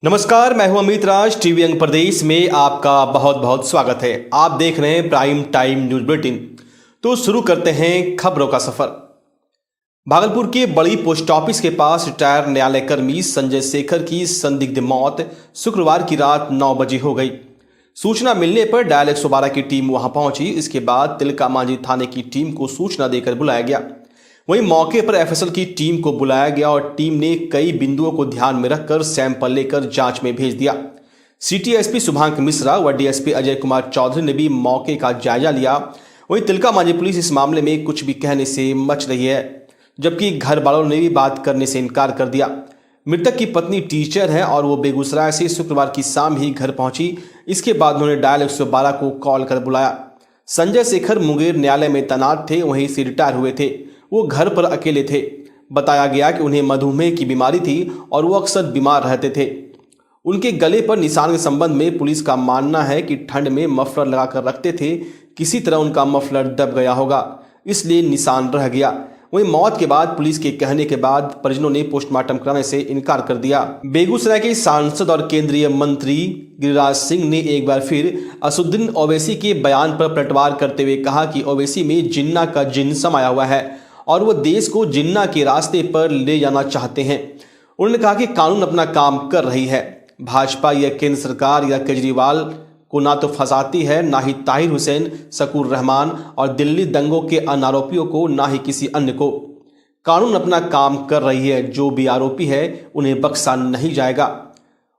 नमस्कार, मैं हूं अमित राज। टीवी अंग प्रदेश में आपका बहुत बहुत स्वागत है। आप देख रहे हैं प्राइम टाइम न्यूज बुलेटिन। तो शुरू करते हैं खबरों का सफर। भागलपुर के बड़ी पोस्ट ऑफिस के पास रिटायर न्यायालयकर्मी संजय शेखर की संदिग्ध मौत शुक्रवार की रात 9 बजे हो गई। सूचना मिलने पर डायल 112 की टीम वहां पहुंची। इसके बाद तिलका मांझी थाने की टीम को सूचना देकर बुलाया गया। वहीं मौके पर एफएसएल की टीम को बुलाया गया और टीम ने कई बिंदुओं को ध्यान में रखकर सैंपल लेकर जांच में भेज दिया। सिटी एसपी शुभांक मिश्रा व डीएसपी अजय कुमार चौधरी ने भी मौके का जायजा लिया। वहीं तिलका मांझी पुलिस इस मामले में कुछ भी कहने से मच रही है, जबकि घर वालों ने भी बात करने से इनकार कर दिया। मृतक की पत्नी टीचर है और वो बेगूसराय से शुक्रवार की शाम ही घर पहुंची। इसके बाद उन्होंने डायल 112 को कॉल कर बुलाया। संजय शेखर मुंगेर न्यायालय में तैनात थे, वहीं से रिटायर हुए थे। वो घर पर अकेले थे। बताया गया कि उन्हें मधुमेह की बीमारी थी और वो अक्सर बीमार रहते थे। उनके गले पर निशान के संबंध में पुलिस का मानना है कि ठंड में मफलर लगाकर रखते थे। किसी तरह उनका मफलर दब गया होगा, इसलिए निशान रह गया। वहीं मौत के बाद पुलिस के कहने के बाद परिजनों ने पोस्टमार्टम कराने से इनकार कर दिया। बेगूसराय के सांसद और केंद्रीय मंत्री गिरिराज सिंह ने एक बार फिर असुद्दीन ओवैसी के बयान पर पलटवार करते हुए कहा कि ओवैसी में जिन्ना का जिन्न समाया हुआ है और वो देश को जिन्ना के रास्ते पर ले जाना चाहते हैं। उन्होंने कहा कि कानून अपना काम कर रही है। भाजपा या केंद्र सरकार या केजरीवाल को ना तो फंसाती है, ना ही ताहिर हुसैन, शकूर रहमान और दिल्ली दंगों के अन्य आरोपियों को, ना ही किसी अन्य को। कानून अपना काम कर रही है। जो भी आरोपी है उन्हें बख्शा नहीं जाएगा।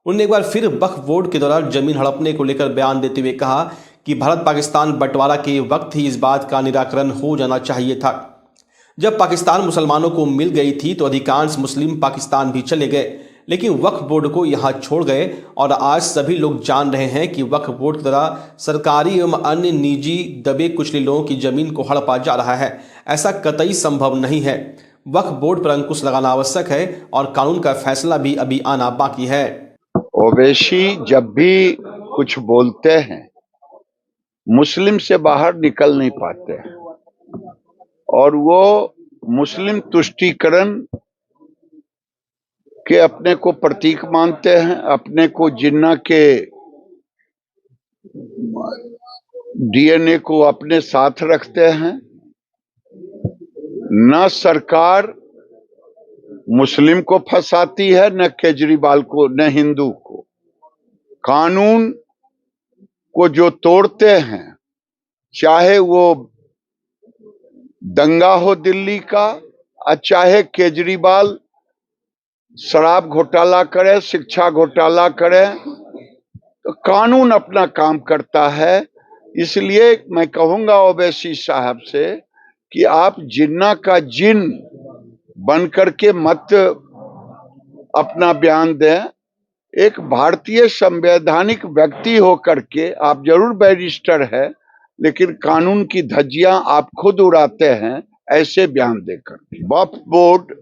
उन्होंने एक बार फिर वक्फ बोर्ड के दौरान जमीन हड़पने को लेकर बयान देते हुए कहा कि भारत पाकिस्तान बंटवारा के वक्त ही इस बात का निराकरण हो जाना चाहिए था। जब पाकिस्तान मुसलमानों को मिल गई थी तो अधिकांश मुस्लिम पाकिस्तान भी चले गए, लेकिन वक्फ बोर्ड को यहां छोड़ गए। और आज सभी लोग जान रहे हैं कि वक्फ बोर्ड के द्वारा सरकारी एवं अन्य निजी दबे कुचले लोगों की जमीन को हड़पा जा रहा है। ऐसा कतई संभव नहीं है। वक्फ बोर्ड पर अंकुश लगाना आवश्यक है और कानून का फैसला भी अभी आना बाकी है। ओवैसी जब भी कुछ बोलते हैं मुस्लिम से बाहर निकल नहीं पाते हैं और वो मुस्लिम तुष्टीकरण के अपने को प्रतीक मानते हैं, अपने को जिन्ना के डीएनए को अपने साथ रखते हैं। न सरकार मुस्लिम को फंसाती है, न केजरीवाल को, न हिंदू को। कानून को जो तोड़ते हैं, चाहे वो दंगा हो दिल्ली का, चाहे केजरीवाल शराब घोटाला करे, शिक्षा घोटाला करे, तो कानून अपना काम करता है। इसलिए मैं कहूंगा ओवैसी साहब से कि आप जिन्ना का जिन बन करके मत अपना बयान दें। एक भारतीय संवैधानिक व्यक्ति होकर के आप जरूर बैरिस्टर है, लेकिन कानून की धज्जियां आप खुद उड़ाते हैं ऐसे बयान देकर। वक्फ बोर्ड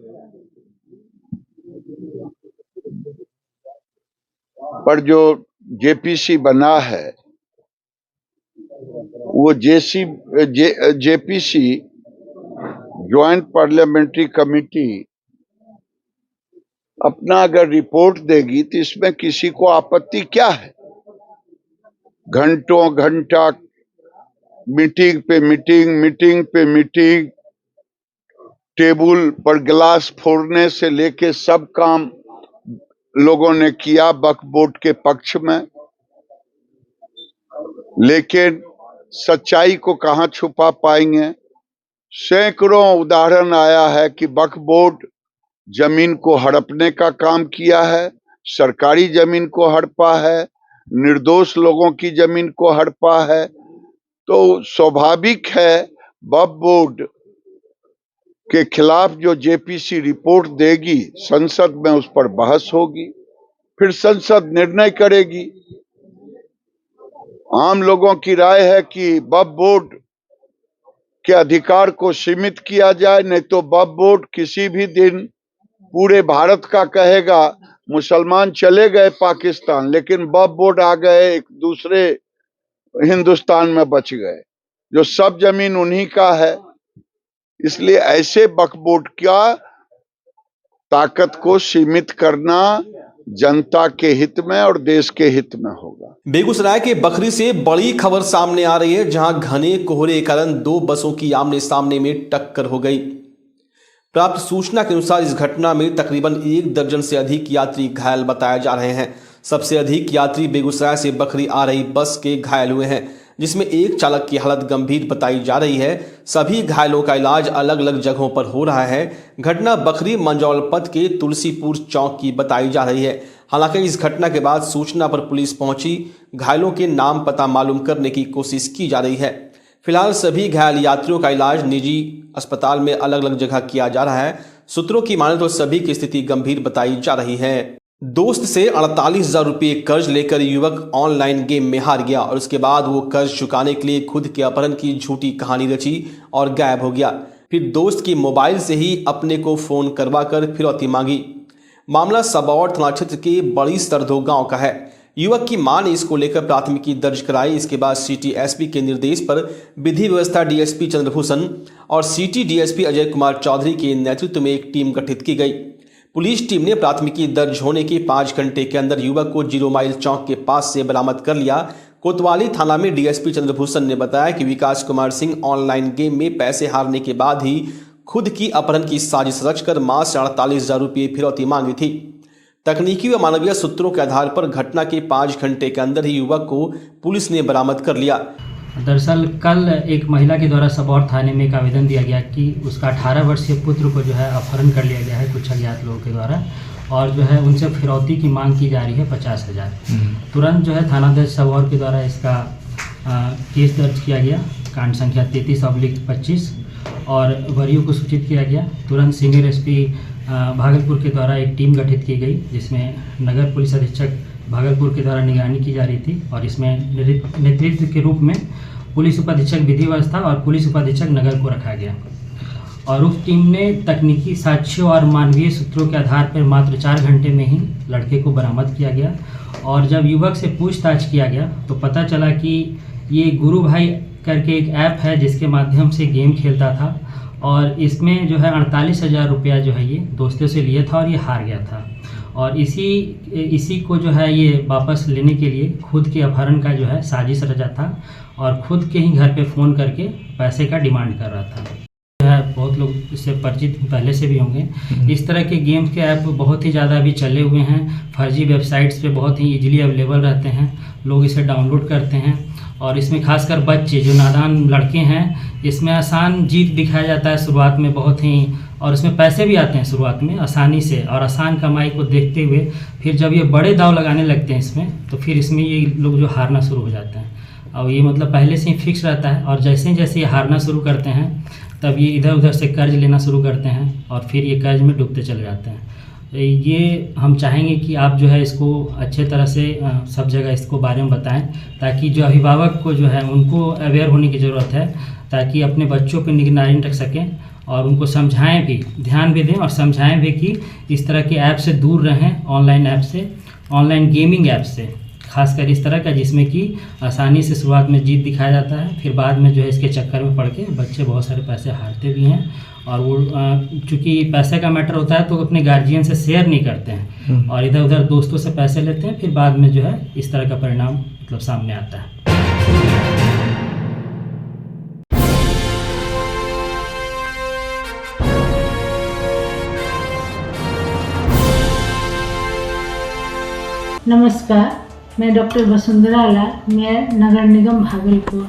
पर जो जेपीसी बना है, वो जेपीसी ज्वाइंट पार्लियामेंट्री कमेटी अपना अगर रिपोर्ट देगी तो इसमें किसी को आपत्ति क्या है। घंटों घंटा मीटिंग पे मीटिंग, मीटिंग पे मीटिंग, टेबल पर गिलास फोड़ने से लेके सब काम लोगों ने किया वक्फ बोर्ड के पक्ष में। लेकिन सच्चाई को कहां छुपा पाएंगे। सैकड़ों उदाहरण आया है कि वक्फ बोर्ड जमीन को हड़पने का काम किया है, सरकारी जमीन को हड़पा है, निर्दोष लोगों की जमीन को हड़पा है। तो स्वाभाविक है वक्फ बोर्ड के खिलाफ जो जेपीसी रिपोर्ट देगी, संसद में उस पर बहस होगी, फिर संसद निर्णय करेगी। आम लोगों की राय है कि वक्फ बोर्ड के अधिकार को सीमित किया जाए, नहीं तो वक्फ बोर्ड किसी भी दिन पूरे भारत का कहेगा मुसलमान चले गए पाकिस्तान, लेकिन वक्फ बोर्ड आ गए एक दूसरे हिंदुस्तान में बच गए, जो सब जमीन उन्हीं का है। इसलिए ऐसे वक्फ बोर्ड का ताकत को सीमित करना जनता के हित में और देश के हित में होगा। बेगूसराय के बखरी से बड़ी खबर सामने आ रही है, जहां घने कोहरे के कारण 2 बसों की आमने सामने में टक्कर हो गई। प्राप्त सूचना के अनुसार इस घटना में तकरीबन 1 दर्जन से अधिक यात्री घायल बताए जा रहे हैं। सबसे अधिक यात्री बेगूसराय से बखरी आ रही बस के घायल हुए हैं, जिसमें एक चालक की हालत गंभीर बताई जा रही है। सभी घायलों का इलाज अलग अलग जगहों पर हो रहा है। घटना बखरी मंजौल पथ के तुलसीपुर चौक की बताई जा रही है। हालांकि इस घटना के बाद सूचना पर पुलिस पहुंची घायलों के नाम पता मालूम करने की कोशिश की जा रही है। फिलहाल सभी घायल यात्रियों का इलाज निजी अस्पताल में अलग अलग जगह किया जा रहा है। सूत्रों की माने तो सभी की स्थिति गंभीर बताई जा रही है। दोस्त से 48,000 रुपये कर्ज लेकर युवक ऑनलाइन गेम में हार गया और उसके बाद वो कर्ज चुकाने के लिए खुद के अपहरण की झूठी कहानी रची और गायब हो गया। फिर दोस्त की मोबाइल से ही अपने को फोन करवाकर फिरौती मांगी। मामला सबौर थाना क्षेत्र के बड़ी सरधो गांव का है। युवक की मां ने इसको लेकर प्राथमिकी दर्ज कराई। इसके बाद सिटी एसपी के निर्देश पर विधि व्यवस्था डीएसपी चंद्रभूषण और सिटी डीएसपी अजय कुमार चौधरी के नेतृत्व में एक टीम गठित की गई। पुलिस टीम ने प्राथमिकी दर्ज होने के 5 घंटे के अंदर युवक को 0 माइल चौक के पास से बरामद कर लिया। कोतवाली थाना में डीएसपी चंद्रभूषण ने बताया कि विकास कुमार सिंह ऑनलाइन गेम में पैसे हारने के बाद ही खुद की अपहरण की साजिश रचकर मां से 48,000 रुपये फिरौती मांगी थी। तकनीकी व मानवीय सूत्रों के आधार पर घटना के 5 घंटे के अंदर ही युवक को पुलिस ने बरामद कर लिया। दरअसल कल एक महिला के द्वारा सबौर थाने में एक आवेदन दिया गया कि उसका 18 वर्षीय पुत्र को जो है अपहरण कर लिया गया है कुछ अज्ञात लोगों के द्वारा और जो है उनसे फिरौती की मांग की जा रही है 50,000। तुरंत जो है थानाध्यक्ष सबौर के द्वारा इसका केस दर्ज किया गया, कांड संख्या 33/25 और वरियों को सूचित किया गया। तुरंत सीनियर एसपी भागलपुर के द्वारा एक टीम गठित की गई, जिसमें नगर पुलिस अधीक्षक भागलपुर के द्वारा निगरानी की जा रही थी और इसमें नेतृत्व के रूप में पुलिस उपाधीक्षक विधि व्यवस्था और पुलिस उपाधीक्षक नगर को रखा गया। और उस टीम ने तकनीकी साक्ष्यों और मानवीय सूत्रों के आधार पर मात्र 4 घंटे में ही लड़के को बरामद किया गया। और जब युवक से पूछताछ किया गया तो पता चला कि ये गुरु भाई करके एक ऐप है जिसके माध्यम से गेम खेलता था और इसमें जो है 48,000 रुपया जो है ये दोस्तों से लिया था और ये हार गया था। और इसी को जो है ये वापस लेने के लिए खुद के अपहरण का जो है साजिश रचा था और खुद के ही घर पे फ़ोन करके पैसे का डिमांड कर रहा था। जो है बहुत लोग इससे परिचित पहले से भी होंगे। इस तरह के गेम्स के ऐप बहुत ही ज़्यादा अभी चले हुए हैं। फर्जी वेबसाइट्स पे बहुत ही इजीली अवेलेबल रहते हैं, लोग इसे डाउनलोड करते हैं और इसमें खासकर बच्चे जो नादान लड़के हैं, इसमें आसान जीत दिखाया जाता है शुरुआत में बहुत ही, और इसमें पैसे भी आते हैं शुरुआत में आसानी से और आसान कमाई को देखते हुए फिर जब ये बड़े दाव लगाने लगते हैं इसमें तो फिर इसमें ये लोग जो हारना शुरू हो जाते हैं और ये मतलब पहले से ही फिक्स रहता है और जैसे जैसे ये हारना शुरू करते हैं तब ये इधर उधर से कर्ज लेना शुरू करते हैं और फिर ये कर्ज में डूबते चले जाते हैं। ये हम चाहेंगे कि आप जो है इसको अच्छे तरह से सब जगह इसको बारे में बताएं ताकि जो अभिभावक को जो है उनको अवेयर होने की ज़रूरत है ताकि अपने बच्चों पर निगरानी रख सकें और उनको समझाएं भी, ध्यान भी दें और समझाएं भी कि इस तरह के ऐप से दूर रहें, ऑनलाइन ऐप से, ऑनलाइन गेमिंग ऐप से, खासकर इस तरह का जिसमें कि आसानी से शुरुआत में जीत दिखाया जाता है, फिर बाद में जो है इसके चक्कर में पड़ के बच्चे बहुत सारे पैसे हारते भी हैं और वो चूँकि पैसे का मैटर होता है तो अपने गार्जियन से शेयर नहीं करते हैं और इधर उधर दोस्तों से पैसे लेते हैं, फिर बाद में जो है इस तरह का परिणाम मतलब सामने आता है। नमस्कार, मैं डॉक्टर वसुंधरा लाल, मैं नगर निगम भागलपुर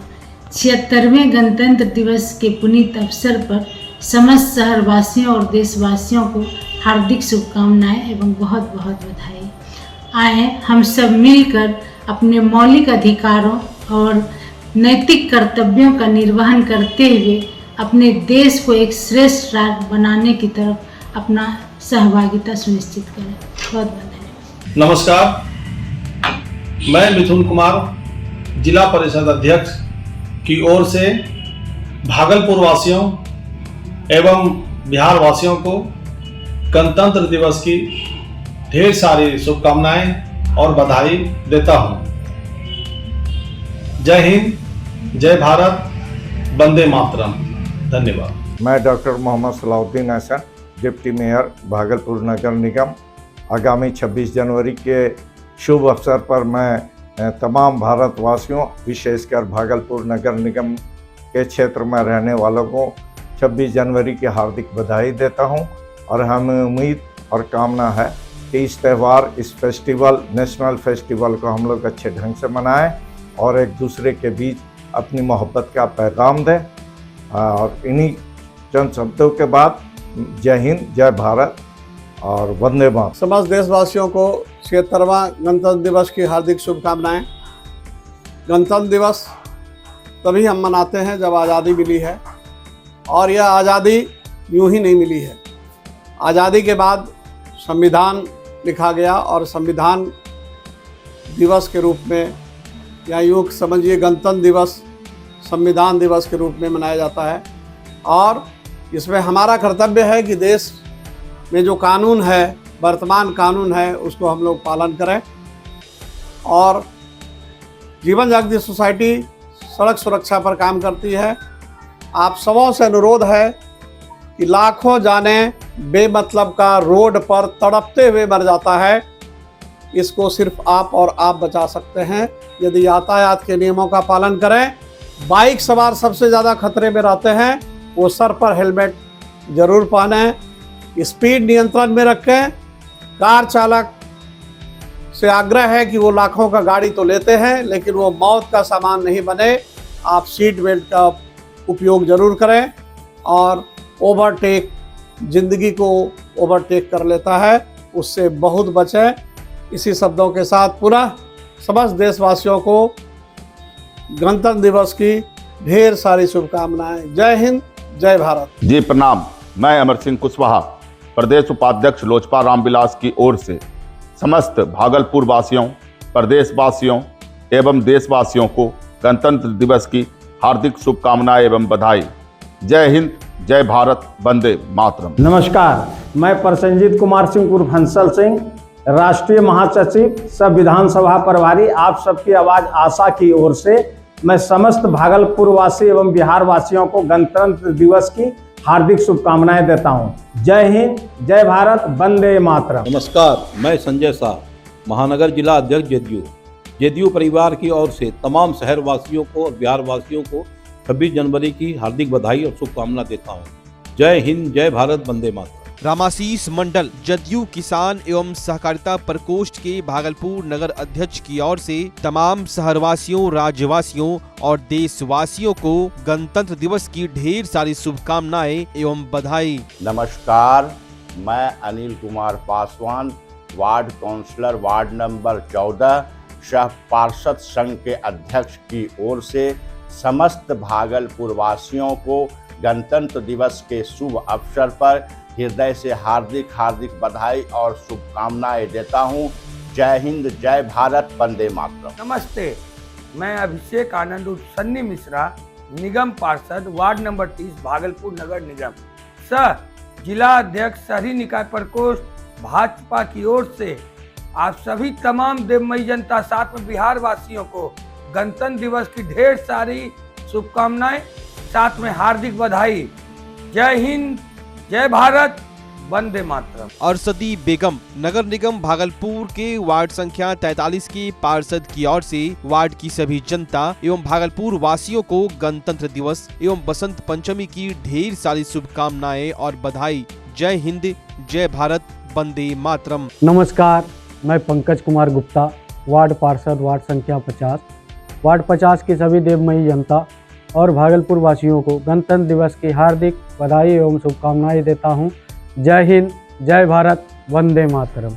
76वें गणतंत्र दिवस के पुनीत अवसर पर समस्त शहरवासियों और देशवासियों को हार्दिक शुभकामनाएं एवं बहुत बहुत बधाई। आए हम सब मिलकर अपने मौलिक अधिकारों और नैतिक कर्तव्यों का निर्वहन करते हुए अपने देश को एक श्रेष्ठ राज्य बनाने की तरफ अपना सहभागिता सुनिश्चित करें। बहुत बहुत धन्यवाद। नमस्कार, मैं मिथुन कुमार, जिला परिषद अध्यक्ष की ओर से भागलपुर वासियों एवं बिहार वासियों को गणतंत्र दिवस की ढेर सारी शुभकामनाएं और बधाई देता हूं। जय हिंद, जय भारत, वंदे मातरम। धन्यवाद। मैं doctor Mohammad Salahuddin Hasan, deputy mayor Bhagalpur नगर निगम, आगामी 26 जनवरी के शुभ अवसर पर मैं तमाम भारतवासियों, विशेषकर भागलपुर नगर निगम के क्षेत्र में रहने वालों को 26 जनवरी की हार्दिक बधाई देता हूं और हमें उम्मीद और कामना है कि इस त्यौहार, इस फेस्टिवल, नेशनल फेस्टिवल को हम लोग अच्छे ढंग से मनाएं और एक दूसरे के बीच अपनी मोहब्बत का पैगाम दें। और इन्हीं चंद शब्दों के बाद जय हिंद, जय भारत और वंदे मातरम। समस्त देशवासियों को 76वां गणतंत्र दिवस की हार्दिक शुभकामनाएं। गणतंत्र दिवस तभी हम मनाते हैं जब आज़ादी मिली है, और यह आज़ादी यूं ही नहीं मिली है। आज़ादी के बाद संविधान लिखा गया और संविधान दिवस के रूप में, या यूँ समझिए गणतंत्र दिवस संविधान दिवस के रूप में मनाया जाता है। और इसमें हमारा कर्तव्य है कि देश में जो कानून है, वर्तमान कानून है, उसको हम लोग पालन करें। और जीवन जागृति सोसाइटी सड़क सुरक्षा पर काम करती है। आप सबों से अनुरोध है कि लाखों जाने बेमतलब का रोड पर तड़पते हुए मर जाता है, इसको सिर्फ आप और आप बचा सकते हैं यदि यातायात के नियमों का पालन करें। बाइक सवार सबसे ज़्यादा खतरे में रहते हैं, वो सर पर हेलमेट जरूर पहनें, स्पीड नियंत्रण में रखें। कार चालक से आग्रह है कि वो लाखों का गाड़ी तो लेते हैं, लेकिन वो मौत का सामान नहीं बने। आप सीट बेल्ट का उपयोग जरूर करें। और ओवरटेक, ज़िंदगी को ओवरटेक कर लेता है, उससे बहुत बचें। इसी शब्दों के साथ पुनः समस्त देशवासियों को गणतंत्र दिवस की ढेर सारी शुभकामनाएं। जय हिंद, जय भारत। जी प्रणाम। मैं अमर सिंह कुशवाहा, प्रदेश उपाध्यक्ष लोजपा रामविलास की ओर से समस्त भागलपुर वासियों, प्रदेश वासियों एवं देशवासियों को गणतंत्र दिवस की हार्दिक शुभकामनाएं एवं बधाई। जय हिंद, जय भारत, वंदे मातरम। नमस्कार, मैं प्रसन्नजीत कुमार सिंह उर्फ हंसल सिंह, राष्ट्रीय महासचिव, सब विधानसभा प्रभारी, आप सबकी आवाज़ आशा की ओर से मैं समस्त भागलपुर वासी एवं बिहार वासियों को गणतंत्र दिवस की हार्दिक शुभकामनाएं देता हूं। जय हिंद, जय भारत, वंदे मातरम। नमस्कार, मैं संजय शाह, महानगर जिला अध्यक्ष जेडीयू परिवार की ओर से तमाम शहर वासियों को और बिहार वासियों को 26 जनवरी की हार्दिक बधाई और शुभकामना देता हूँ। जय हिंद, जय भारत, वंदे मातरम। रामाशीष मंडल, जदयू किसान एवं सहकारिता प्रकोष्ठ के भागलपुर नगर अध्यक्ष की ओर से तमाम शहरवासियों, राज्यवासियों और देशवासियों को गणतंत्र दिवस की ढेर सारी शुभकामनाएं एवं बधाई। नमस्कार, मैं Anil Kumar Paswan, ward councillor, ward number 14, सह पार्षद संघ के अध्यक्ष की ओर से समस्त भागलपुर वासियों को गणतंत्र दिवस के शुभ अवसर पर हृदय से हार्दिक हार्दिक बधाई और शुभकामनाएं देता हूं। जय हिंद, जय भारत, वंदे मातरम। नमस्ते, मैं अभिषेक आनंद उर्फ सन्नी मिश्रा, निगम पार्षद, वार्ड नंबर 30, भागलपुर नगर निगम, सह जिला अध्यक्ष, शहरी निकाय प्रकोष्ठ, भाजपा की ओर से आप सभी तमाम देवमयी जनता, साथ में बिहार वासियों को गणतंत्र दिवस की ढेर सारी शुभकामनाएं, साथ में हार्दिक बधाई। जय हिंद, जय भारत, वंदे मातरम। अरशदी बेगम, नगर निगम भागलपुर के वार्ड संख्या 43 के पार्षद की ओर से वार्ड की सभी जनता एवं भागलपुर वासियों को गणतंत्र दिवस एवं बसंत पंचमी की ढेर सारी शुभकामनाएं और बधाई। जय हिंद, जय भारत, वंदे मातरम। नमस्कार, मैं पंकज कुमार गुप्ता, वार्ड पार्षद, वार्ड संख्या 50, वार्ड 50 की सभी देवमयी जनता और भागलपुर वासियों को गणतंत्र दिवस की हार्दिक बधाई एवं शुभकामनाएं देता हूं। जय हिंद, जय भारत, वंदे मातरम।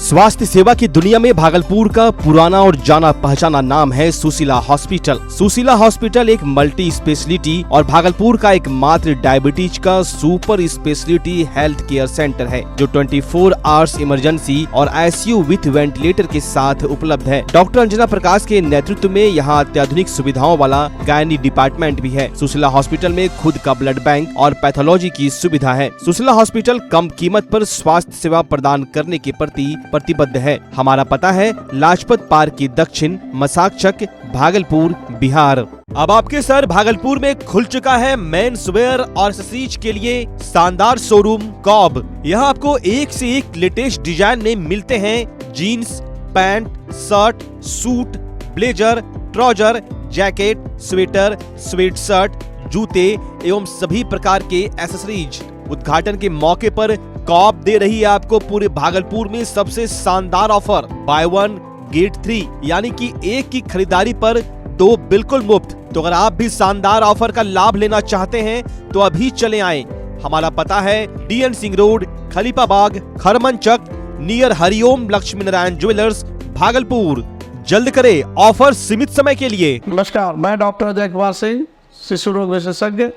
स्वास्थ्य सेवा की दुनिया में भागलपुर का पुराना और जाना पहचाना नाम है सुशीला हॉस्पिटल। सुशीला हॉस्पिटल एक मल्टी स्पेशलिटी और भागलपुर का एकमात्र डायबिटीज का super speciality health care centre है, जो 24 आवर्स इमरजेंसी और आईसीयू विथ वेंटिलेटर के साथ उपलब्ध है। डॉक्टर अंजना प्रकाश के नेतृत्व में यहाँ अत्याधुनिक सुविधाओं वाला गायनी डिपार्टमेंट भी है। सुशीला हॉस्पिटल में खुद का ब्लड बैंक और पैथोलॉजी की सुविधा है। सुशीला हॉस्पिटल कम कीमत पर स्वास्थ्य सेवा प्रदान करने के प्रति प्रतिबद्ध है। हमारा पता है लाजपत पार्क की दक्षिण, मसाकचक, भागलपुर, बिहार। अब आपके सर भागलपुर में खुल चुका है मेंस वेयर और एक्सेसरीज के लिए शानदार शोरूम कॉब। यहाँ आपको एक से एक लेटेस्ट डिजाइन में मिलते हैं jeans, pant, shirt, suit, blazer, trouser, jacket, sweater, sweatshirt, जूते एवं सभी प्रकार के एक्सेसरीज। उद्घाटन के मौके पर कॉब दे रही है आपको पूरे भागलपुर में सबसे शानदार ऑफर, बाय 1 गेट 3, यानी कि एक की खरीदारी पर 2 बिल्कुल मुफ्त। तो अगर आप भी शानदार ऑफर का लाभ लेना चाहते हैं तो अभी चले आएं। हमारा पता है DN Singh road, Khalifabagh, Kharmanchak, near Hariom Lakshmi Narayan jewellers, Bhagalpur. जल्द करे, ऑफर सीमित समय के लिए। नमस्कार, मैं डॉक्टर अजय कुमार सिंह, शिशु रोग विशेषज्ञ,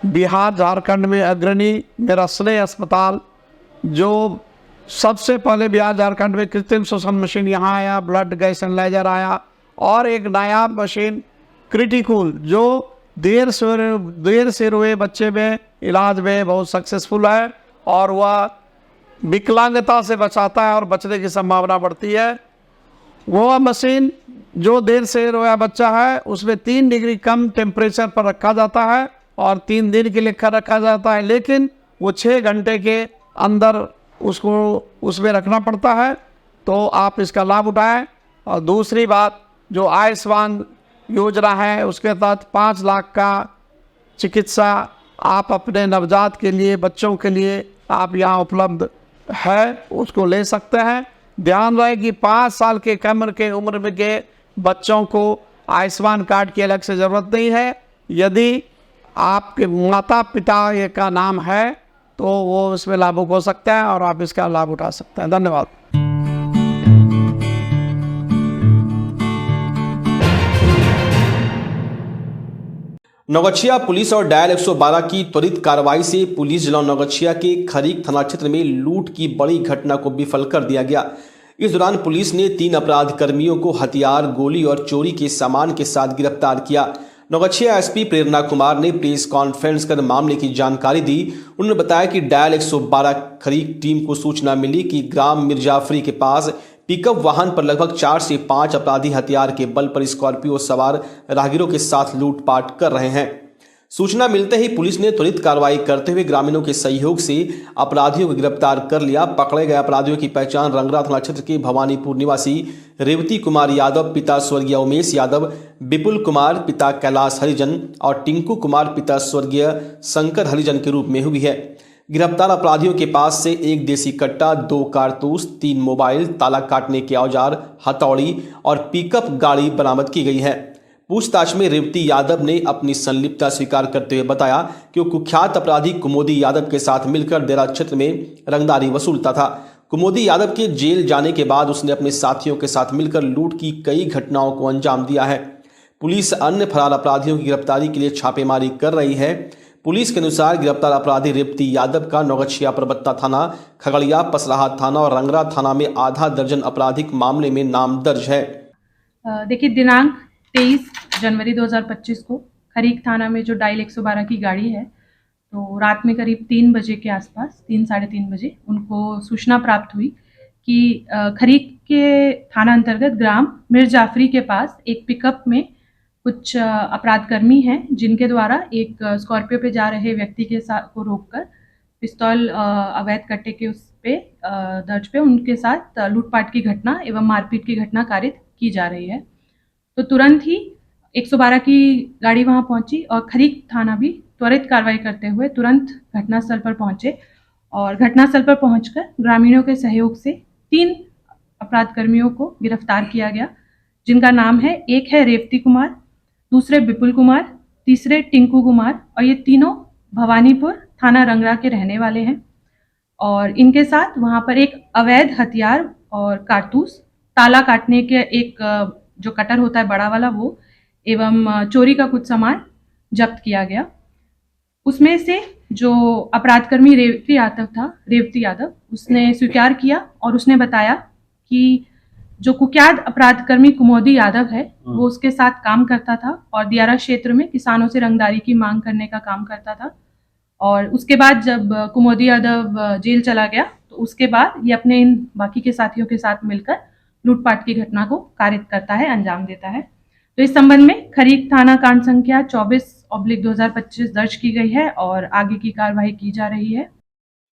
बिहार झारखंड में अग्रणी। मेरा स्नेह अस्पताल जो सबसे पहले बिहार झारखंड में कृत्रिम श्वसन मशीन यहाँ आया, ब्लड गैस एनालाइजर आया, और एक नायाब मशीन क्रिटिकल जो देर से हुए बच्चे में इलाज में बहुत सक्सेसफुल है और वह विकलांगता से बचाता है और बचने की संभावना बढ़ती है। वो मशीन जो देर से रोया बच्चा है उसमें 3 डिग्री कम टेम्परेचर पर रखा जाता है और 3 दिन के लिए रखा जाता है, लेकिन वो 6 घंटे के अंदर उसको उसमें रखना पड़ता है। तो आप इसका लाभ उठाएं। और दूसरी बात, जो आयुष्मान योजना है उसके तहत 5 लाख का चिकित्सा आप अपने नवजात के लिए, बच्चों के लिए आप यहाँ उपलब्ध है, उसको ले सकते हैं। ध्यान रहे कि 5 साल के कम के उम्र में के बच्चों को आयुष्मान कार्ड की अलग से ज़रूरत नहीं है। यदि आपके माता पिता का नाम है तो वो इसमें लाभुक हो सकता है और आप इसका लाभ उठा सकते हैं। धन्यवाद। नौगछिया पुलिस और डायल 112 की त्वरित कार्रवाई से पुलिस जिला नौगछिया के खरीक थाना क्षेत्र में लूट की बड़ी घटना को विफल कर दिया गया। इस दौरान पुलिस ने 3 अपराध कर्मियों को हथियार, गोली और चोरी के सामान के साथ गिरफ्तार किया। नौगछिया एसपी प्रेरणा कुमार ने प्रेस कॉन्फ्रेंस कर मामले की जानकारी दी। उन्होंने बताया कि डायल 112 खरीक टीम को सूचना मिली कि ग्राम मिर्जाफरी के पास पिकअप वाहन पर लगभग 4 से 5 अपराधी हथियार के बल पर स्कॉर्पियो सवार राहगीरों के साथ लूटपाट कर रहे हैं। सूचना मिलते ही पुलिस ने त्वरित कार्रवाई करते हुए ग्रामीणों के सहयोग से अपराधियों को गिरफ्तार कर लिया। पकड़े गए अपराधियों की पहचान रंगरा थाना क्षेत्र के भवानीपुर निवासी रेवती कुमार यादव पिता स्वर्गीय उमेश यादव, विपुल कुमार पिता कैलाश हरिजन और टिंकू कुमार पिता स्वर्गीय शंकर हरिजन के रूप में हुई है। गिरफ्तार अपराधियों के पास से 1 देसी कट्टा, 2 कारतूस, 3 मोबाइल, ताला काटने के औजार, हथौड़ी और पिकअप गाड़ी बरामद की गई है। पूछताछ में रेवती यादव ने अपनी संलिप्तता स्वीकार करते हुए बताया कि वो कुख्यात अपराधी कुमोदी यादव के साथ मिलकर देरा क्षेत्र में रंगदारी वसूलता था। कुमोदी यादव के जेल जाने के बाद उसने अपने साथियों के साथ मिलकर लूट की कई घटनाओं को अंजाम दिया है। पुलिस अन्य फरार अपराधियों की गिरफ्तारी के लिए छापेमारी कर रही है। पुलिस के अनुसार गिरफ्तार अपराधी रेवती यादव का नौगछिया परबत्ता थाना, खगड़िया, पसराहा थाना और रंगरा थाना में आधा दर्जन आपराधिक मामले में नाम दर्ज है। देखिए, दिनांक 23 जनवरी 2025 को खरीक थाना में जो डायल 112 की गाड़ी है, तो रात में करीब 3 बजे के आसपास, 3 साढ़े 3 बजे उनको सूचना प्राप्त हुई कि खरीक के थाना अंतर्गत ग्राम मिर्जाफरी के पास एक पिकअप में कुछ अपराधकर्मी हैं जिनके द्वारा एक स्कॉर्पियो पे जा रहे व्यक्ति के साथ को रोककर पिस्तौल अवैध कट्टे के उस पे दर्ज पे उनके साथ लूटपाट की घटना एवं मारपीट की घटना कारित की जा रही है। तो तुरंत ही 112 की गाड़ी वहां पहुंची और खरीक थाना भी त्वरित कार्रवाई करते हुए तुरंत घटनास्थल पर पहुंचे और घटनास्थल पर पहुंचकर ग्रामीणों के सहयोग से 3 अपराधकर्मियों को गिरफ्तार किया गया, जिनका नाम है, एक है रेवती कुमार, दूसरे विपुल कुमार, तीसरे टिंकू कुमार, और ये तीनों भवानीपुर थाना रंगरा के रहने वाले हैं। और इनके साथ वहां पर एक अवैध हथियार और कारतूस, ताला काटने के एक जो कटर होता है बड़ा वाला वो, एवं चोरी का कुछ सामान जब्त किया गया। उसमें से जो अपराधकर्मी रेवती यादव उसने स्वीकार किया और उसने बताया कि जो कुख्यात अपराधकर्मी कुमोदी यादव है वो उसके साथ काम करता था और दियारा क्षेत्र में किसानों से रंगदारी की मांग करने का काम करता था। और उसके बाद जब कुमोदी यादव जेल चला गया तो उसके बाद ये अपने इन बाकी के साथियों के साथ मिलकर लूटपाट की घटना को कारित करता है, अंजाम देता है। तो इस संबंध में खरीक थाना कांड संख्या 24/2025 दर्ज की गई है और आगे की कार्रवाई की जा रही है।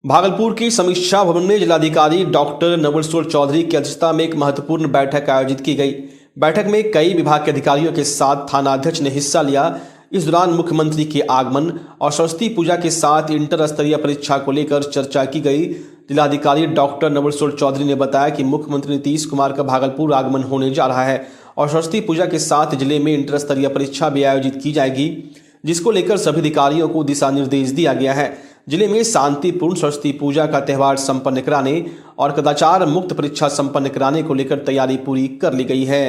भागलपुर की समीक्षा भवन में जिलाधिकारी डॉक्टर नवल किशोर चौधरी की अध्यक्षता में एक महत्वपूर्ण बैठक आयोजित की गई। बैठक में कई विभाग के अधिकारियों के साथ थानाध्यक्ष ने हिस्सा लिया। इस दौरान मुख्यमंत्री के आगमन और सरस्वती पूजा के साथ इंटर स्तरीय परीक्षा को लेकर चर्चा की गई। जिलाधिकारी डॉक्टर नवल किशोर चौधरी ने बताया कि मुख्यमंत्री नीतीश कुमार का भागलपुर आगमन होने जा रहा है और सरस्वती पूजा के साथ जिले में इंटर स्तरीय परीक्षा भी आयोजित की जाएगी, जिसको लेकर सभी अधिकारियों को दिशा निर्देश दिया गया है। जिले में शांतिपूर्ण सरस्वती पूजा का त्यौहार संपन्न कराने और कदाचार मुक्त परीक्षा संपन्न कराने को लेकर तैयारी पूरी कर ली गई है।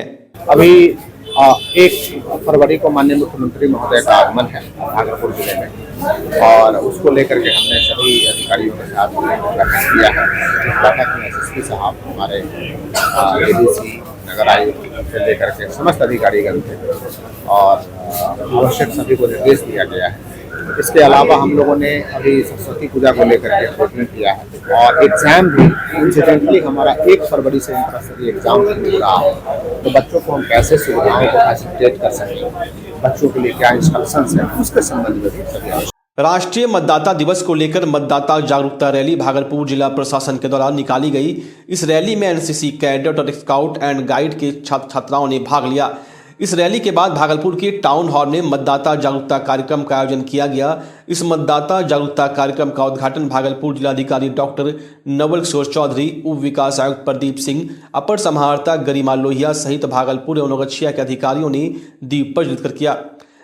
अभी 1 फरवरी को माननीय मुख्यमंत्री महोदय का आगमन है भागलपुर जिले में और उसको लेकर के हमने सभी अधिकारियों के साथ बैठक किया है। बैठक में एसएसपी साहब, हमारे एडीसी, नगर आयुक्त से लेकर के समस्त अधिकारीगण थे और आवश्यक सभी को निर्देश दिया गया है। इसके अलावा हम लोगों ने अभी सरस्वती पूजा को लेकर के प्लानिंग किया है और एग्जाम भी इंसिडेंटली हमारा 1 फरवरी से इंटर स्तरीय एग्जाम हो रहा है। तो बच्चों को हम कैसे सुविधाओं को फैसिलिटेट कर सकें, बच्चों के लिए क्या इंस्ट्रक्शंस हैं, उसके संबंध में भी सभी। राष्ट्रीय मतदाता दिवस को लेकर मतदाता जागरूकता रैली भागलपुर जिला प्रशासन के द्वारा निकाली गई। इस रैली में एनसीसी कैडेट और स्काउट एंड गाइड के छात्र छात्राओं ने भाग लिया। इस रैली के बाद भागलपुर के टाउन हॉल में मतदाता जागरूकता कार्यक्रम का आयोजन किया गया। इस मतदाता जागरूकता कार्यक्रम का उद्घाटन भागलपुर जिलाधिकारी डॉक्टर नवल किशोर चौधरी, उप विकास आयुक्त प्रदीप सिंह, अपर समाहर्ता गरिमा लोहिया सहित भागलपुर एवं नौगछिया के अधिकारियों ने दीप प्रज्वलित कर किया।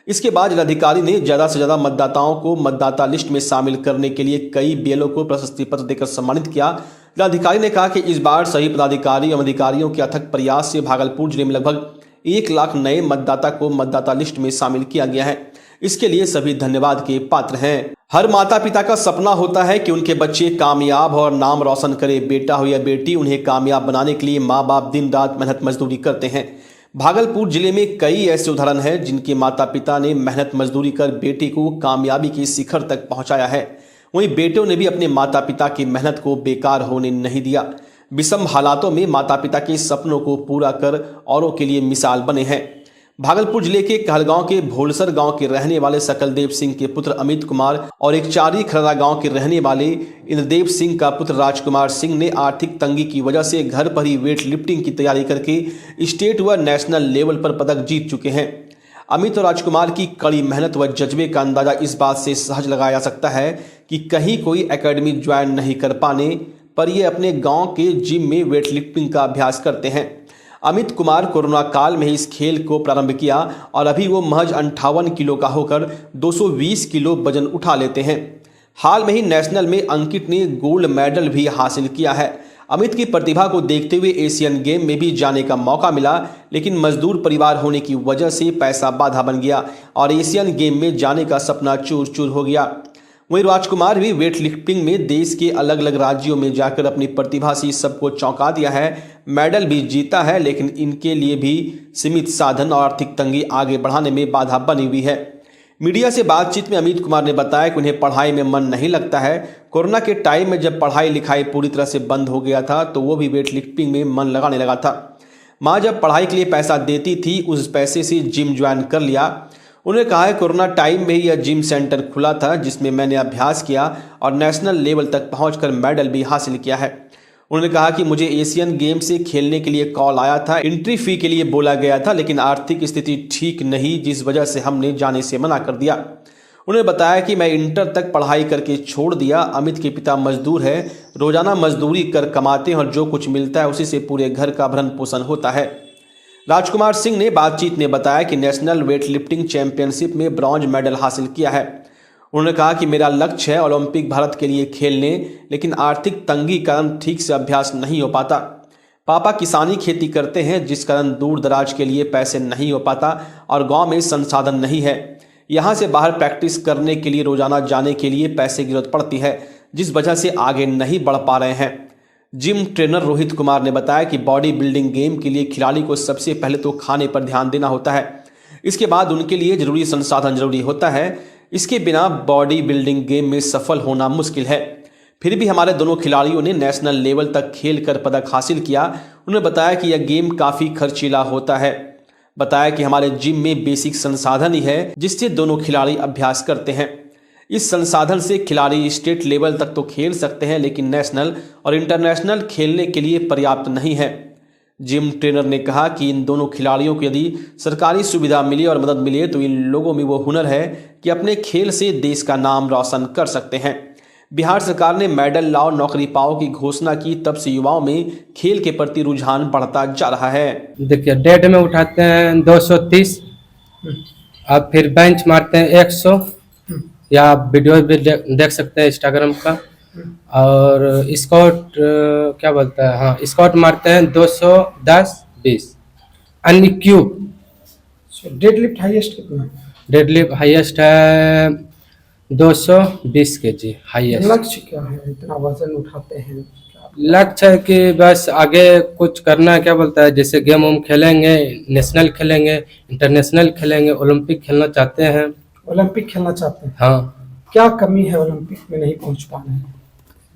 इसके बाद जिलाधिकारी ने ज़्यादा से ज़्यादा मतदाताओं को मतदाता लिस्ट में शामिल करने के लिए कई बीएलओ को प्रशस्ति पत्र देकर सम्मानित किया। जिलाधिकारी ने कहा कि इस बार सही पदाधिकारी एवं अधिकारियों के अथक प्रयास से भागलपुर जिले में लगभग 1 लाख नए मतदाता को मतदाता लिस्ट में शामिल किया गया है। इसके लिए सभी धन्यवाद के पात्र हैं। हर माता पिता का सपना होता है कि उनके बच्चे कामयाब और नाम रोशन करे। बेटा हो या बेटी, उन्हें कामयाब बनाने के लिए माँ बाप दिन रात मेहनत मजदूरी करते हैं। भागलपुर जिले में कई ऐसे उदाहरण हैं जिनके माता पिता ने मेहनत मजदूरी कर बेटे को कामयाबी के शिखर तक पहुंचाया है। वहीं बेटों ने भी अपने माता पिता की मेहनत को बेकार होने नहीं दिया। विषम हालातों में माता पिता के सपनों को पूरा कर औरों के लिए मिसाल बने हैं। भागलपुर जिले के कहलगांव के भोलसर गांव के रहने वाले सकलदेव सिंह के पुत्र अमित कुमार और एक चारी खररा गांव के रहने वाले इंद्रदेव सिंह का पुत्र राजकुमार सिंह ने आर्थिक तंगी की वजह से घर पर ही वेट लिफ्टिंग की तैयारी करके स्टेट व नेशनल लेवल पर पदक जीत चुके हैं। अमित और राजकुमार की कड़ी मेहनत व जज्बे का अंदाजा इस बात से सहज लगाया जा सकता है कि कहीं कोई एकेडमी ज्वाइन नहीं कर पाने पर ये अपने गांव के जिम में वेट लिफ्टिंग का अभ्यास करते हैं। अमित कुमार कोरोना काल में इस खेल को प्रारंभ किया और अभी वो महज 58 किलो का होकर 220 किलो वजन उठा लेते हैं। हाल में ही नेशनल में अंकित ने गोल्ड मेडल भी हासिल किया है। अमित की प्रतिभा को देखते हुए एशियन गेम में भी जाने का मौका मिला, लेकिन मजदूर परिवार होने की वजह से पैसा बाधा बन गया और एशियन गेम में जाने का सपना चूर चूर हो गया। वहीं राजकुमार भी वेट लिफ्टिंग में देश के अलग अलग राज्यों में जाकर अपनी प्रतिभा से सबको चौंका दिया है। मेडल भी जीता है, लेकिन इनके लिए भी सीमित साधन और आर्थिक तंगी आगे बढ़ाने में बाधा बनी हुई है। मीडिया से बातचीत में अमित कुमार ने बताया कि उन्हें पढ़ाई में मन नहीं लगता है। कोरोना के टाइम में जब पढ़ाई लिखाई पूरी तरह से बंद हो गया था तो वो भी वेट लिफ्टिंग में मन लगाने लगा था। माँ जब पढ़ाई के लिए पैसा देती थी, उस पैसे से जिम ज्वाइन कर लिया। उन्होंने कहा है कोरोना टाइम में ही यह जिम सेंटर खुला था जिसमें मैंने अभ्यास किया और नेशनल लेवल तक पहुंचकर मेडल भी हासिल किया है। उन्होंने कहा कि मुझे एशियन गेम से खेलने के लिए कॉल आया था, एंट्री फी के लिए बोला गया था, लेकिन आर्थिक स्थिति ठीक नहीं जिस वजह से हमने जाने से मना कर दिया। उन्होंने बताया कि मैं इंटर तक पढ़ाई करके छोड़ दिया। अमित के पिता मजदूर है, रोजाना मजदूरी कर कमाते हैं और जो कुछ मिलता है उसी से पूरे घर का भरण पोषण होता है। राजकुमार सिंह ने बातचीत में बताया कि नेशनल वेट लिफ्टिंग चैंपियनशिप में ब्रॉन्ज मेडल हासिल किया है। उन्होंने कहा कि मेरा लक्ष्य है ओलंपिक भारत के लिए खेलने, लेकिन आर्थिक तंगी कारण ठीक से अभ्यास नहीं हो पाता। पापा किसानी खेती करते हैं जिस कारण दूर दराज के लिए पैसे नहीं हो पाता और गांव में संसाधन नहीं है। यहाँ से बाहर प्रैक्टिस करने के लिए रोजाना जाने के लिए पैसे की जरूरत पड़ती है, जिस वजह से आगे नहीं बढ़ पा रहे हैं। जिम ट्रेनर रोहित कुमार ने बताया कि बॉडी बिल्डिंग गेम के लिए खिलाड़ी को सबसे पहले तो खाने पर ध्यान देना होता है, इसके बाद उनके लिए जरूरी संसाधन जरूरी होता है। इसके बिना बॉडी बिल्डिंग गेम में सफल होना मुश्किल है। फिर भी हमारे दोनों खिलाड़ियों ने नेशनल लेवल तक खेल कर पदक हासिल किया। उन्होंने बताया कि यह गेम काफ़ी खर्चीला होता है। बताया कि हमारे जिम में बेसिक संसाधन ही है जिससे दोनों खिलाड़ी अभ्यास करते हैं। इस संसाधन से खिलाड़ी स्टेट लेवल तक तो खेल सकते हैं, लेकिन नेशनल और इंटरनेशनल खेलने के लिए पर्याप्त नहीं है। जिम ट्रेनर ने कहा कि इन दोनों खिलाड़ियों को यदि सरकारी सुविधा मिले और मदद मिले तो इन लोगों में वो हुनर है कि अपने खेल से देश का नाम रोशन कर सकते हैं। बिहार सरकार ने मेडल लाओ नौकरी पाओ की घोषणा की, तब से युवाओं में खेल के प्रति रुझान बढ़ता जा रहा है। देखिए, डेड में उठाते हैं 230, अब फिर बेंच मारते हैं 100, या आप वीडियो भी देख सकते हैं इंस्टाग्राम का। और स्कॉट क्या बोलता है, हाँ स्कॉट मारते हैं 210, 20 अन्य क्यूब। डेडलिफ्ट हाईएस्ट कितना है? डेडलिफ्ट हाईएस्ट है 220 kg हाईएस्ट। लक्ष्य क्या है, इतना वजन उठाते हैं? लक्ष्य है कि बस आगे कुछ करना है, क्या बोलता है, जैसे गेम हम खेलेंगे, नेशनल खेलेंगे, इंटरनेशनल खेलेंगे, ओलंपिक खेलना चाहते हैं। ओलंपिक खेलना चाहते हैं? हाँ। क्या कमी है ओलंपिक में नहीं पहुंच पा रहे हैं?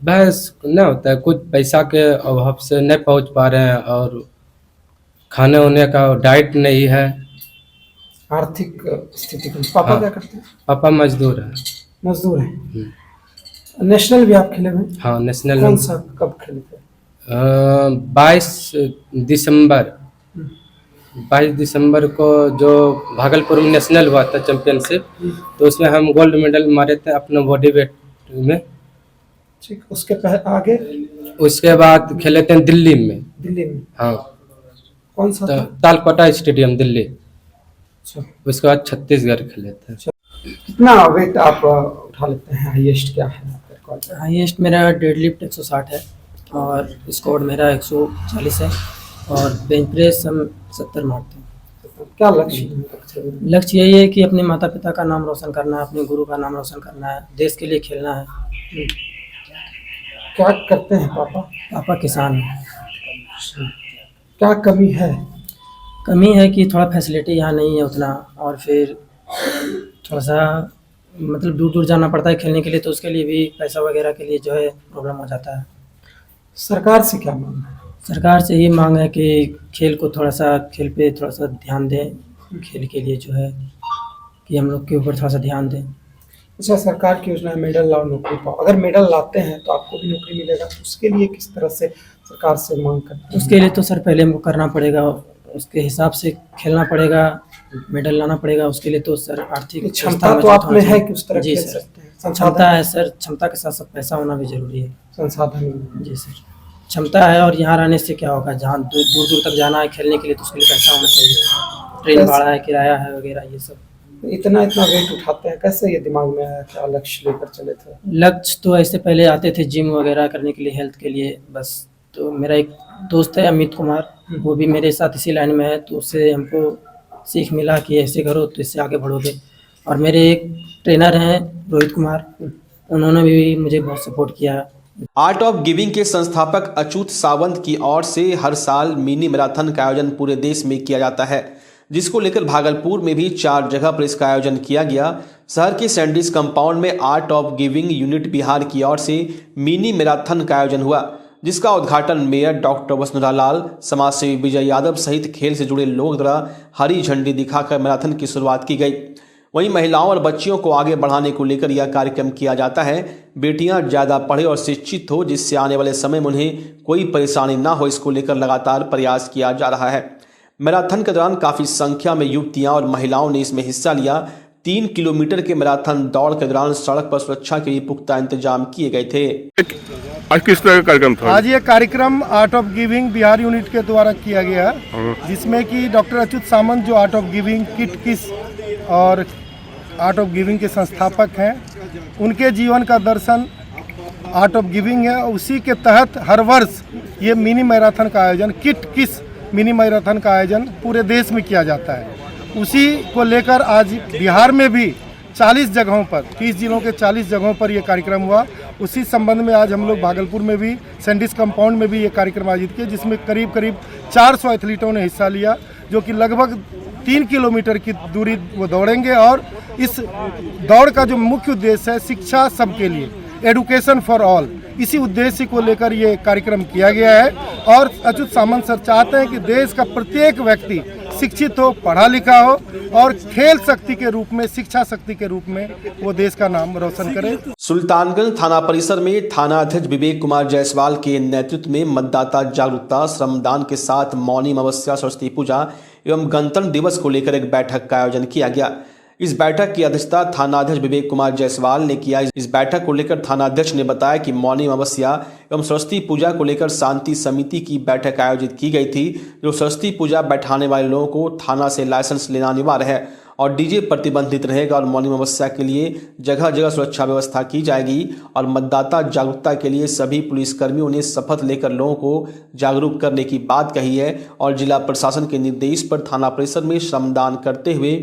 बस नहीं होता है, कुछ पैसा के अभाव से नहीं पहुंच पा रहे हैं, और खाने होने का डाइट नहीं है, आर्थिक स्थिति कम। पापा हाँ। क्या करते हैं? पापा मजदूर है। मजदूर है। नेशनल भी आप खेले हुए? हाँ नेशनल। कौन सा, कब खेले थे? 22 दिसंबर को जो भागलपुर में नेशनल हुआ था चैंपियनशिप, तो उसमें हम गोल्ड मेडल मारे थे अपने बॉडी वेट में। ठीक, उसके आगे? उसके बाद खेले थे दिल्ली में। दिल्ली में? हाँ। कौन सा था? तालकोटा स्टेडियम दिल्ली। अच्छा। उसके बाद छत्तीसगढ़ खेले थे। कितना वेट आप उठा लेते हैं? हाईएस्ट क्या है? हाईएस्ट मेरा डेडलिफ्ट 160 है, और स्क्वाट मेरा 140 है, और बेंच प्रेस हम 70 मारते हैं। क्या लक्ष्य? लक्ष्य यही है कि अपने माता पिता का नाम रोशन करना है, अपने गुरु का नाम रोशन करना है, देश के लिए खेलना है। क्या करते हैं पापा? पापा किसान हैं। क्या कमी है? कमी है कि थोड़ा फैसिलिटी यहाँ नहीं है उतना, और फिर थोड़ा सा मतलब दूर दूर जाना पड़ता है खेलने के लिए, तो उसके लिए भी पैसा वगैरह के लिए जो है प्रॉब्लम हो जाता है। सरकार से क्या मांग है? सरकार से ये मांग है कि खेल को थोड़ा सा, खेल पे थोड़ा सा ध्यान दें, खेल के लिए जो है कि हम लोग के ऊपर थोड़ा सा ध्यान दें। अच्छा, सरकार की योजना है मेडल लाओ नौकरी पाओ। अगर मेडल लाते हैं तो आपको भी नौकरी मिलेगा, तो उसके लिए किस तरह से सरकार से मांग करते हैं? उसके लिए तो सर पहले हमको करना पड़ेगा, उसके हिसाब से खेलना पड़ेगा, मेडल लाना पड़ेगा। उसके लिए तो सर आर्थिक क्षमता तो आप में है कि उस तरह जी खेल सर, सकते हैं? क्षमता है सर, क्षमता के साथ साथ पैसा होना भी जरूरी है। संसाधन? जी सर, क्षमता है, और यहाँ रहने से क्या होगा, जहाँ दूर दूर तक जाना है खेलने के लिए, तो उसके लिए पैसा होना चाहिए। ट्रेन भाड़ा है, किराया है वगैरह, ये सब। इतना वेट उठाते हैं, कैसे ये दिमाग में आया? क्या लक्ष्य लेकर चले थे? लक्ष्य तो ऐसे पहले आते थे जिम वगैरह करने के लिए, हेल्थ के लिए बस। तो मेरा एक दोस्त है अमित कुमार, वो भी मेरे साथ इसी लाइन में है, तो उससे हमको सीख मिला कि ऐसे करो तो इससे आगे बढ़ोगे। और मेरे एक ट्रेनर हैं रोहित कुमार, उन्होंने भी मुझे बहुत सपोर्ट किया। आर्ट ऑफ गिविंग के संस्थापक अच्युत सावंत की ओर से हर साल मिनी मैराथन का आयोजन पूरे देश में किया जाता है, जिसको लेकर भागलपुर में भी 4 जगह पर इसका आयोजन किया गया। शहर के सैंडिस कंपाउंड में art of giving unit Bihar की ओर से मिनी मैराथन का आयोजन हुआ, जिसका उद्घाटन मेयर डॉक्टर वसुंधरा लाल, समाजसेवी विजय यादव सहित खेल से जुड़े लोगों द्वारा हरी झंडी दिखाकर मैराथन की शुरुआत की गई। वहीं महिलाओं और बच्चियों को आगे बढ़ाने को लेकर यह कार्यक्रम किया जाता है। बेटियां ज़्यादा पढ़े और शिक्षित हो, जिससे आने वाले समय में उन्हें कोई परेशानी ना हो, इसको लेकर लगातार प्रयास किया जा रहा है। मैराथन के दौरान काफ़ी संख्या में युवतियां और महिलाओं ने इसमें हिस्सा लिया। 3 किलोमीटर के मैराथन दौड़ के दौरान सड़क पर सुरक्षा के लिए पुख्ता इंतजाम किए गए थे। आज किस तरह का कार्यक्रम था? आज ये कार्यक्रम art of giving Bihar unit के द्वारा किया गया, जिसमें कि डॉक्टर अच्युत सामंत जो आर्ट ऑफ गिविंग किट किस और आर्ट ऑफ गिविंग के संस्थापक हैं, उनके जीवन का दर्शन आर्ट ऑफ गिविंग है। उसी के तहत हर वर्ष ये मिनी मैराथन का आयोजन, किट किस मिनी मैराथन का आयोजन पूरे देश में किया जाता है। उसी को लेकर आज बिहार में भी 40 जगहों पर, 30 जिलों के 40 जगहों पर ये कार्यक्रम हुआ। उसी संबंध में आज हम लोग भागलपुर में भी सैंडिस कंपाउंड में भी ये कार्यक्रम आयोजित किया, जिसमें करीब 400 एथलीटों ने हिस्सा लिया, जो कि लगभग 3 किलोमीटर की दूरी वो दौड़ेंगे। और इस दौड़ का जो मुख्य उद्देश्य है, शिक्षा सबके लिए, एडुकेशन फॉर ऑल, इसी उद्देश्य को लेकर ये कार्यक्रम किया गया है। और अच्युत सामंत सर चाहते हैं कि देश का प्रत्येक व्यक्ति शिक्षित हो, पढ़ा लिखा हो और खेल शक्ति के रूप में, शिक्षा शक्ति के रूप में वो देश का नाम रोशन करे। सुल्तानगंज थाना परिसर में थाना अध्यक्ष विवेक कुमार जायसवाल के नेतृत्व में मतदाता जागरूकता, श्रमदान के साथ मौनी अमावस्या, सरस्वती पूजा एवं गणतंत्र दिवस को लेकर एक बैठक का आयोजन किया गया। इस बैठक की अध्यक्षता थाना अध्यक्ष विवेक कुमार जायसवाल ने किया। इस बैठक को लेकर थाना अध्यक्ष ने बताया कि मौनी अमावस्या एवं सरस्वती पूजा को लेकर शांति समिति की बैठक आयोजित की गई थी। जो सरस्वती पूजा बैठाने वाले लोगों को थाना से लाइसेंस लेना अनिवार्य है और डीजे प्रतिबंधित रहेगा और मौनी अमावस्या के लिए जगह जगह सुरक्षा व्यवस्था की जाएगी। और मतदाता जागरूकता के लिए सभी पुलिसकर्मियों ने शपथ लेकर लोगों को जागरूक करने की बात कही है। और जिला प्रशासन के निर्देश पर थाना परिसर में श्रमदान करते हुए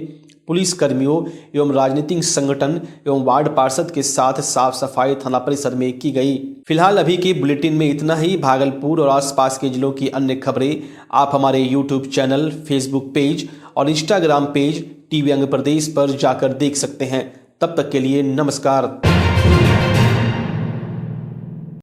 पुलिस कर्मियों एवं राजनीतिक संगठन एवं वार्ड पार्षद के साथ साफ सफाई थाना परिसर में की गई। फिलहाल अभी के बुलेटिन में इतना ही। भागलपुर और आसपास के जिलों की अन्य खबरें आप हमारे YouTube चैनल, फेसबुक पेज और इंस्टाग्राम पेज टीवी अंग प्रदेश पर जाकर देख सकते हैं। तब तक के लिए नमस्कार।